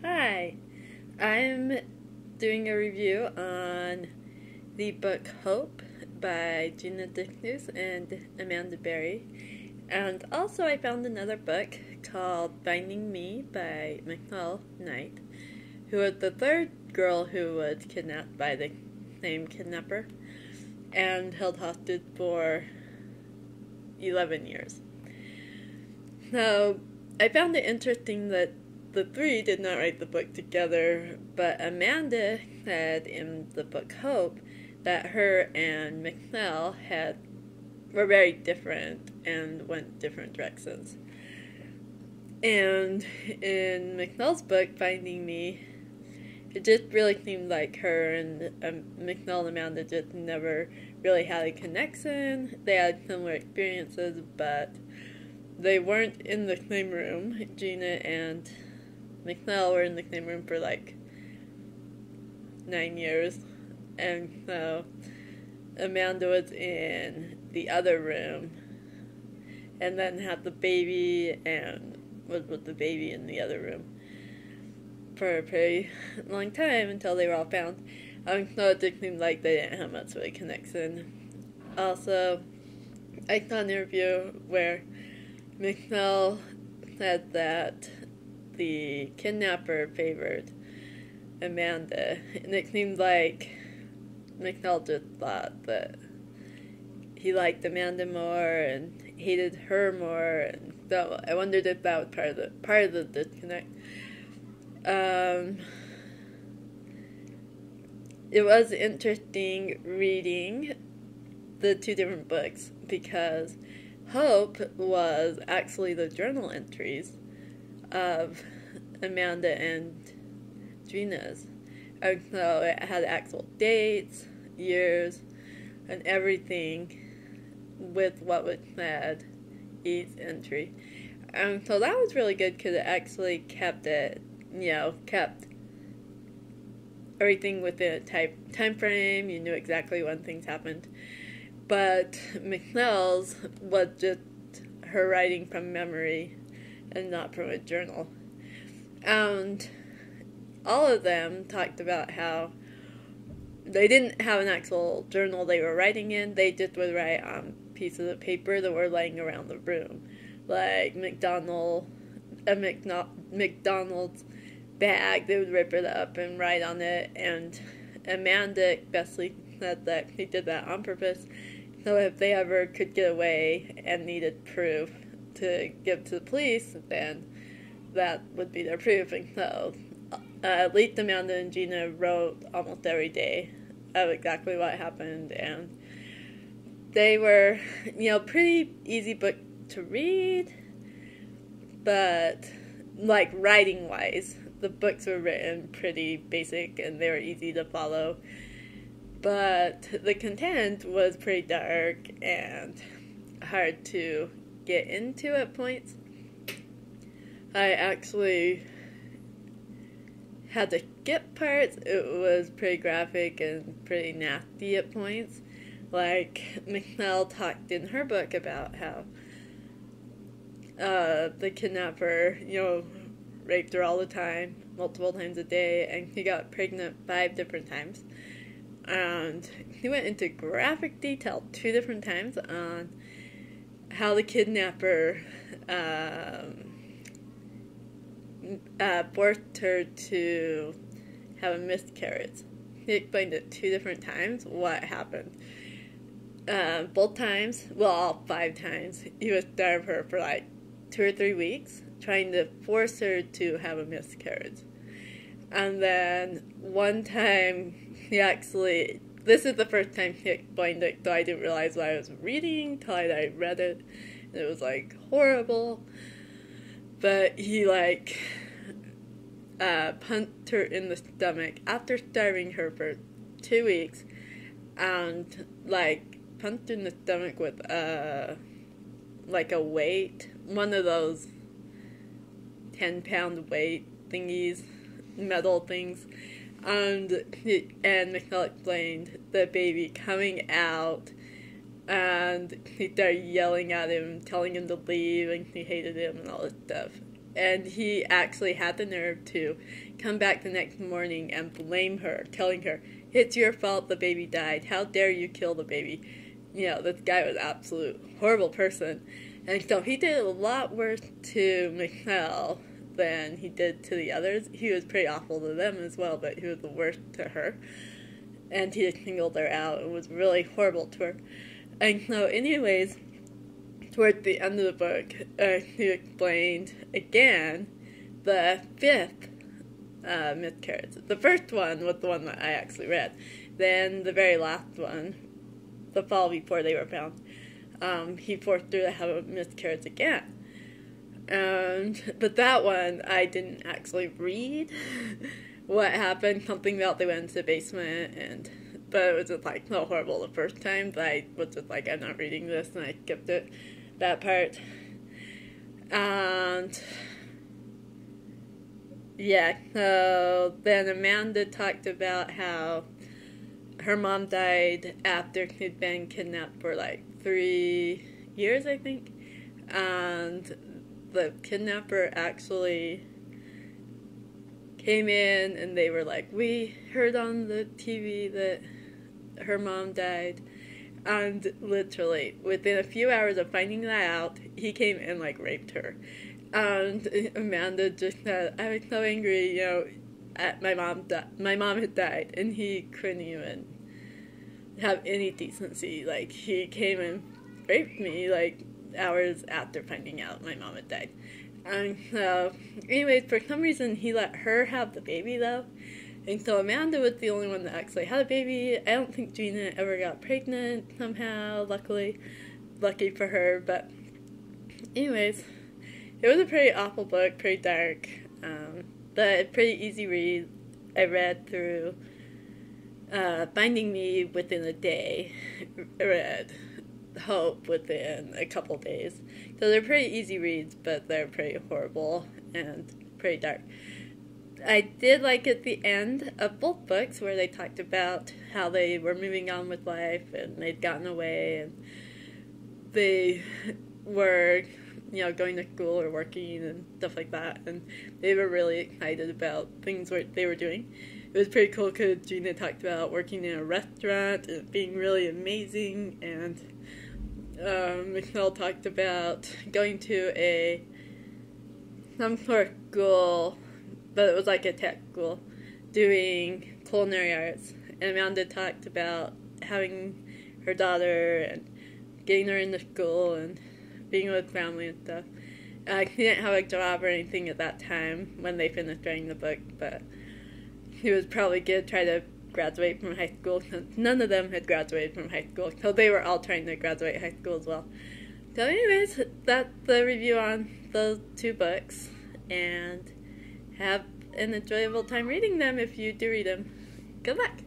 Hi, I'm doing a review on the book Hope by Gina and Amanda Berry. And also I found another book called Finding Me by McNall Knight, who was the third girl who was kidnapped by the same kidnapper and held hostage for 11 years. So I found it interesting that the three did not write the book together, but Amanda said in the book Hope that her and McNell were very different and went different directions. And in McNell's book, Finding Me, it just really seemed like her and McNell and Amanda just never really had a connection. They had similar experiences, but they weren't in the same room. Gina and McNell were in the same room for like 9 years, and so Amanda was in the other room and then had the baby and was with the baby in the other room for a pretty long time until they were all found. So it did seem like they didn't have much of a connection. Also, I saw an interview where McNell said that the kidnapper favored Amanda, and it seemed like McNell just thought that he liked Amanda more and hated her more, and so I wondered if that was part of the disconnect. It was interesting reading the two different books because Hope was actually the journal entries of Amanda and Gina's. And so it had actual dates, years, and everything with what was said each entry. And so that was really good because it actually kept everything within a time frame. You knew exactly when things happened. But McNell's was just her writing from memory and not from a journal. And all of them talked about how they didn't have an actual journal they were writing in. They just would write on pieces of paper that were laying around the room. Like McDonald's bag, they would rip it up and write on it. And Amanda especially said that he did that on purpose. So if they ever could get away and needed proof to give to the police, then that would be their proof. And so at least Amanda and Gina wrote almost every day of exactly what happened, and they were, pretty easy book to read, but like writing-wise, the books were written pretty basic and they were easy to follow. But the content was pretty dark and hard to get into at points. I actually had to skip parts. It was pretty graphic and pretty nasty at points. Like, McNell talked in her book about how the kidnapper, raped her all the time, multiple times a day, and he got pregnant 5 different times. And he went into graphic detail 2 different times on how the kidnapper forced her to have a miscarriage. He explained it 2 different times what happened. Both times, all 5 times, he would starve her for like 2 or 3 weeks, trying to force her to have a miscarriage. And then one time, this is the first time he explained it, so I didn't realize what I was reading till I read it. And it was like horrible. But he punched her in the stomach after starving her for 2 weeks, and punched her in the stomach with a weight, one of those 10-pound weight thingies, metal things, and McNell explained the baby coming out, and he started yelling at him, telling him to leave, and he hated him and all this stuff. and he actually had the nerve to come back the next morning and blame her, telling her, "It's your fault the baby died. How dare you kill the baby?" You know, this guy was an absolute horrible person. And so he did a lot worse to McNell than he did to the others. He was pretty awful to them as well, but he was the worst to her. And he just singled her out and was really horrible to her. And so anyways, toward the end of the book, he explained again the fifth miscarriage. The first one was the one that I actually read. Then the very last one, the fall before they were found, he forced her to have a miscarriage again. But that one, I didn't actually read what happened. Something about they went into the basement, but it was just like so horrible the first time that I was just like, I'm not reading this, and I skipped it, that part. And yeah, so then Amanda talked about how her mom died after she'd been kidnapped for like 3 years, I think. And the kidnapper actually came in and they were like, "We heard on the TV that her mom died." And literally, within a few hours of finding that out, he came and like raped her. And Amanda just said, "I was so angry, you know, my mom had died," and he couldn't even have any decency. Like, he came and raped me like hours after finding out my mom had died. And so, anyways, for some reason he let her have the baby though, and so Amanda was the only one that actually had a baby. I don't think Gina ever got pregnant somehow, lucky for her. But anyways, it was a pretty awful book, pretty dark, but a pretty easy read. I read through Finding Me within a day. I read Hope within a couple days. So they're pretty easy reads, but they're pretty horrible and pretty dark. I did like at the end of both books where they talked about how they were moving on with life and they'd gotten away and they were, you know, going to school or working and stuff like that, and they were really excited about things they were doing. It was pretty cool because Gina talked about working in a restaurant and being really amazing, and McNell talked about going to some sort of school, but it was like a tech school, doing culinary arts. And Amanda talked about having her daughter and getting her into school and being with family and stuff. He didn't have a job or anything at that time when they finished writing the book, but he was probably going to try to graduate from high school, since none of them had graduated from high school, so they were all trying to graduate high school as well. So anyways, that's the review on those two books, and have an enjoyable time reading them if you do read them. Good luck!